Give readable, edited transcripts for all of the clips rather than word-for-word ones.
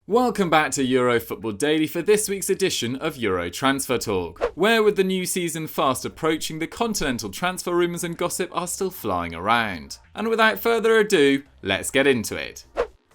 Welcome back to Euro Football Daily for this week's edition of Euro Transfer Talk, where with the new season fast approaching, the continental transfer rumours and gossip are still flying around. And without further ado, let's get into it.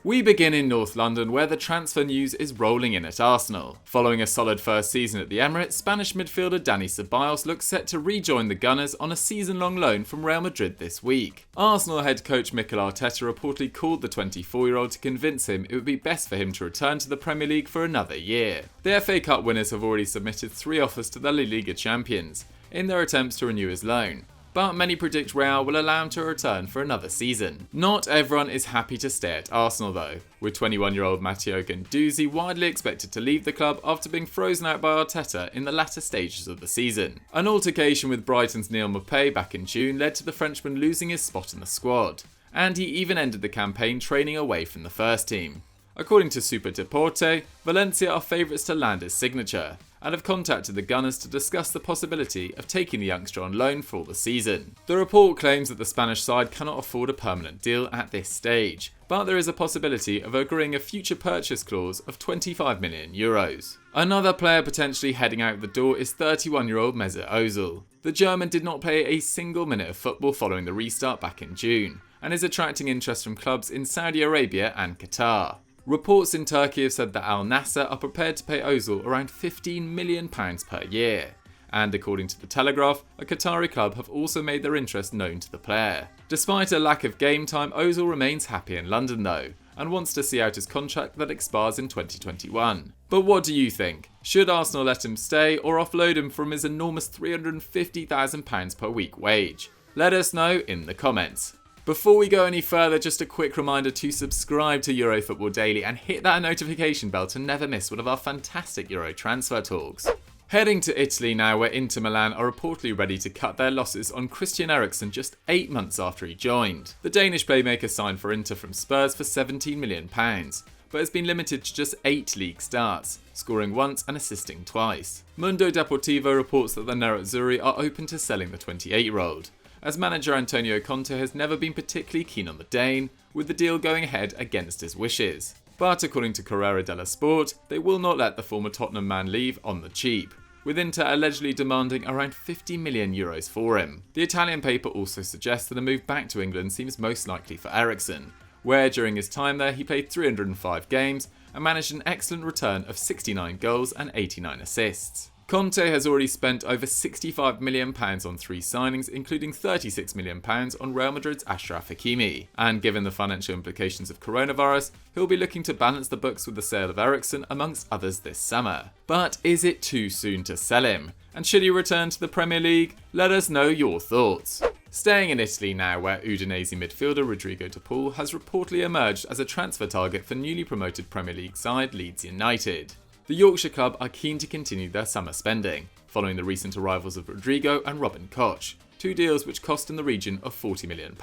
We begin in North London, where the transfer news is rolling in at Arsenal. Following a solid first season at the Emirates, Spanish midfielder Dani Ceballos looks set to rejoin the Gunners on a season-long loan from Real Madrid this week. Arsenal head coach Mikel Arteta reportedly called the 24-year-old to convince him it would be best for him to return to the Premier League for another year. The FA Cup winners have already submitted 3 offers to the La Liga champions in their attempts to renew his loan, but many predict Real will allow him to return for another season. Not everyone is happy to stay at Arsenal though, with 21-year-old Matteo Guendouzi widely expected to leave the club after being frozen out by Arteta in the latter stages of the season. An altercation with Brighton's Neil Maupay back in June led to the Frenchman losing his spot in the squad, and he even ended the campaign training away from the first team. According to Super Deporte, Valencia are favourites to land his signature, and have contacted the Gunners to discuss the possibility of taking the youngster on loan for the season. The report claims that the Spanish side cannot afford a permanent deal at this stage, but there is a possibility of agreeing a future purchase clause of €25 million. Another player potentially heading out the door is 31-year-old Mesut Ozil. The German did not play a single minute of football following the restart back in June, and is attracting interest from clubs in Saudi Arabia and Qatar. Reports in Turkey have said that Al Nassr are prepared to pay Ozil around £15 million per year. And according to The Telegraph, a Qatari club have also made their interest known to the player. Despite a lack of game time, Ozil remains happy in London though, and wants to see out his contract that expires in 2021. But what do you think? Should Arsenal let him stay or offload him from his enormous £350,000 per week wage? Let us know in the comments. Before we go any further, just a quick reminder to subscribe to Euro Football Daily and hit that notification bell to never miss one of our fantastic Euro transfer talks. Heading to Italy now, where Inter Milan are reportedly ready to cut their losses on Christian Eriksen just 8 months after he joined. The Danish playmaker signed for Inter from Spurs for £17 million, but has been limited to just 8 league starts, scoring once and assisting twice. Mundo Deportivo reports that the Nerazzurri are open to selling the 28-year-old. As manager Antonio Conte has never been particularly keen on the Dane, with the deal going ahead against his wishes. But according to Corriere dello Sport, they will not let the former Tottenham man leave on the cheap, with Inter allegedly demanding around €50 million for him. The Italian paper also suggests that a move back to England seems most likely for Eriksen, where during his time there he played 305 games and managed an excellent return of 69 goals and 89 assists. Conte has already spent over £65 million on 3 signings, including £36 million on Real Madrid's Achraf Hakimi. And given the financial implications of coronavirus, he'll be looking to balance the books with the sale of Eriksen amongst others this summer. But is it too soon to sell him? And should he return to the Premier League? Let us know your thoughts. Staying in Italy now, where Udinese midfielder Rodrigo has reportedly emerged as a transfer target for newly promoted Premier League side Leeds United. The Yorkshire club are keen to continue their summer spending, following the recent arrivals of Rodrigo and Robin Koch, 2 deals which cost in the region of £40 million.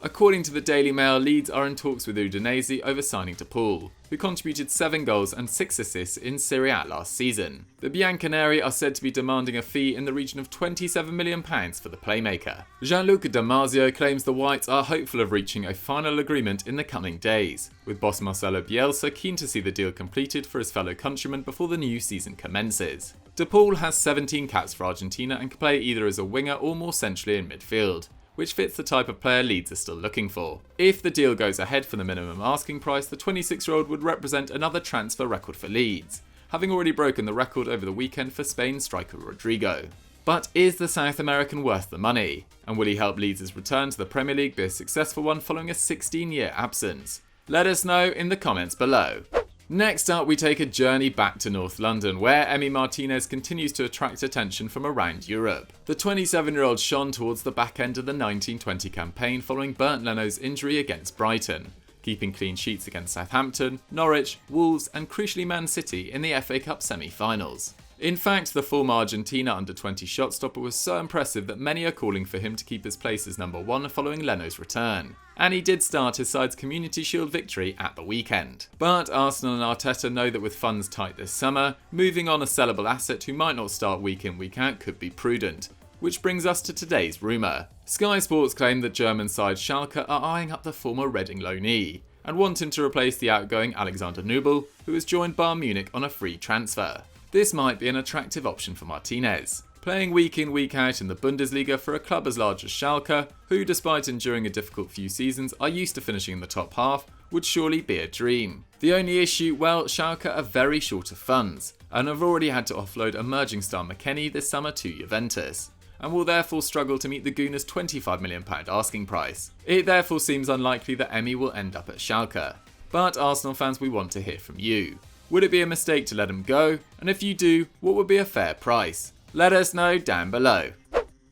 According to the Daily Mail, Leeds are in talks with Udinese over signing Paul, who contributed 7 goals and 6 assists in Serie A last season. The Bianconeri are said to be demanding a fee in the region of £27 million for the playmaker. Gianluca Damasio claims the Whites are hopeful of reaching a final agreement in the coming days, with boss Marcelo Bielsa keen to see the deal completed for his fellow countrymen before the new season commences. Paul has 17 caps for Argentina and can play either as a winger or more centrally in midfield, which fits the type of player Leeds are still looking for. If the deal goes ahead for the minimum asking price, the 26-year-old would represent another transfer record for Leeds, having already broken the record over the weekend for Spain's striker Rodrigo. But is the South American worth the money? And will he help Leeds' return to the Premier League be a successful one following a 16-year absence? Let us know in the comments below. Next up, we take a journey back to North London, where Emi Martinez continues to attract attention from around Europe. The 27-year-old shone towards the back end of the 1920 campaign following Bernd Leno's injury against Brighton, keeping clean sheets against Southampton, Norwich, Wolves and crucially Man City in the FA Cup semi-finals. In fact, the former Argentina under-20 shot stopper was so impressive that many are calling for him to keep his place as number 1 following Leno's return. And he did start his side's Community Shield victory at the weekend. But Arsenal and Arteta know that with funds tight this summer, moving on a sellable asset who might not start week in week out could be prudent. Which brings us to today's rumour. Sky Sports claim that German side Schalke are eyeing up the former Reading loanee, and want him to replace the outgoing Alexander Nubel, who has joined Bayern Munich on a free transfer. This might be an attractive option for Martinez. Playing week in week out in the Bundesliga for a club as large as Schalke, who despite enduring a difficult few seasons are used to finishing in the top half, would surely be a dream. The only issue, well, Schalke are very short of funds, and have already had to offload emerging star McKennie this summer to Juventus, and will therefore struggle to meet the Gooners' £25 million asking price. It therefore seems unlikely that Emi will end up at Schalke. But Arsenal fans, we want to hear from you. Would it be a mistake to let him go? And if you do, what would be a fair price? Let us know down below.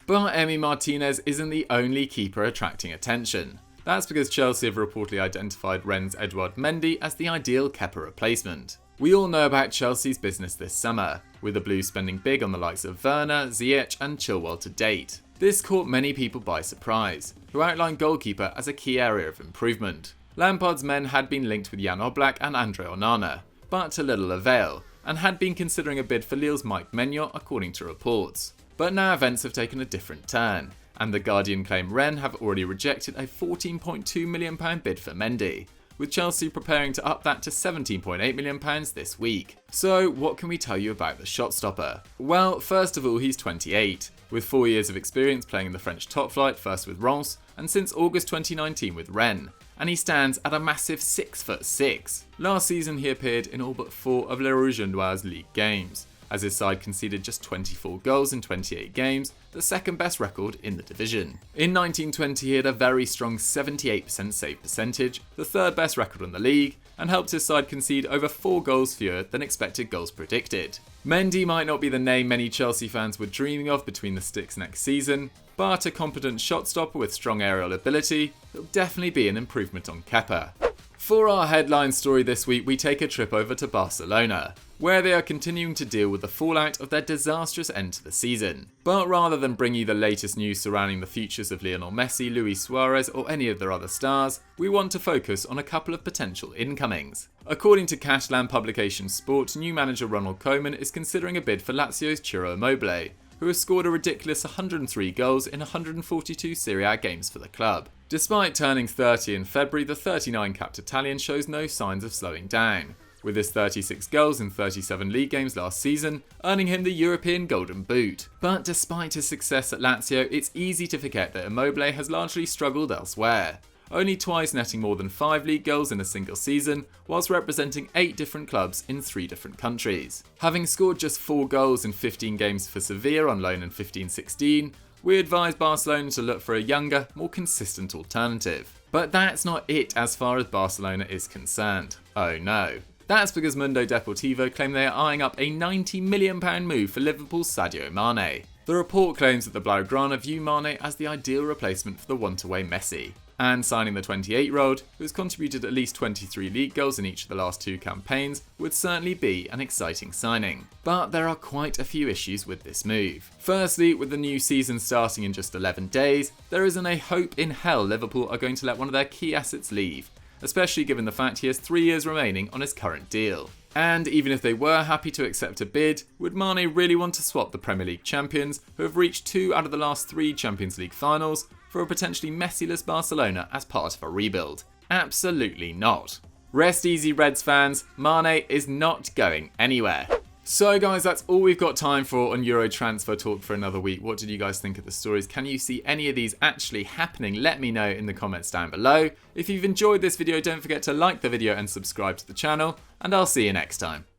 But Emi Martinez isn't the only keeper attracting attention. That's because Chelsea have reportedly identified Rennes' Edouard Mendy as the ideal Kepa replacement. We all know about Chelsea's business this summer, with the Blues spending big on the likes of Werner, Ziyech and Chilwell to date. This caught many people by surprise, who outlined goalkeeper as a key area of improvement. Lampard's men had been linked with Jan Oblak and Andre Onana, but to little avail, and had been considering a bid for Lille's Mike Maignan according to reports. But now events have taken a different turn, and the Guardian claim Rennes have already rejected a £14.2 million bid for Mendy, with Chelsea preparing to up that to £17.8 million this week. So what can we tell you about the shot stopper? Well, first of all, he's 28, with 4 years of experience playing in the French top flight, first with Reims, and since August 2019 with Rennes, and he stands at a massive 6'6". Last season he appeared in all but 4 of Le Rouge et Noir's league games, as his side conceded just 24 goals in 28 games, the second best record in the division. In 1920 he had a very strong 78% save percentage, the third best record in the league, and helped his side concede over 4 goals fewer than expected goals predicted. Mendy might not be the name many Chelsea fans were dreaming of between the sticks next season, but a competent shot stopper with strong aerial ability will definitely be an improvement on Kepa. For our headline story this week, we take a trip over to Barcelona, where they are continuing to deal with the fallout of their disastrous end to the season. But rather than bring you the latest news surrounding the futures of Lionel Messi, Luis Suarez or any of their other stars, we want to focus on a couple of potential incomings. According to Cashland publication Sport, new manager Ronald Koeman is considering a bid for Lazio's Ciro Immobile, who has scored a ridiculous 103 goals in 142 Serie A games for the club. Despite turning 30 in February, the 39-capped Italian shows no signs of slowing down, with his 36 goals in 37 league games last season, earning him the European Golden Boot. But despite his success at Lazio, it's easy to forget that Immobile has largely struggled elsewhere, only twice netting more than 5 league goals in a single season, whilst representing 8 different clubs in 3 different countries. Having scored just 4 goals in 15 games for Sevilla on loan in 15-16, we advise Barcelona to look for a younger, more consistent alternative. But that's not it as far as Barcelona is concerned. Oh no. That's because Mundo Deportivo claim they are eyeing up a £90 million move for Liverpool's Sadio Mane. The report claims that the Blaugrana view Mane as the ideal replacement for the want-away Messi, and signing the 28-year-old, who has contributed at least 23 league goals in each of the last 2 campaigns, would certainly be an exciting signing. But there are quite a few issues with this move. Firstly, with the new season starting in just 11 days, there isn't a hope in hell Liverpool are going to let one of their key assets leave, especially given the fact he has 3 years remaining on his current deal. And even if they were happy to accept a bid, would Mane really want to swap the Premier League champions, who have reached 2 out of the last 3 Champions League finals, for a potentially Messi-less Barcelona as part of a rebuild? Absolutely not. Rest easy Reds fans, Mane is not going anywhere. So guys, that's all we've got time for on Euro Transfer Talk for another week. What did you guys think of the stories? Can you see any of these actually happening? Let me know in the comments down below. If you've enjoyed this video, don't forget to like the video and subscribe to the channel, and I'll see you next time.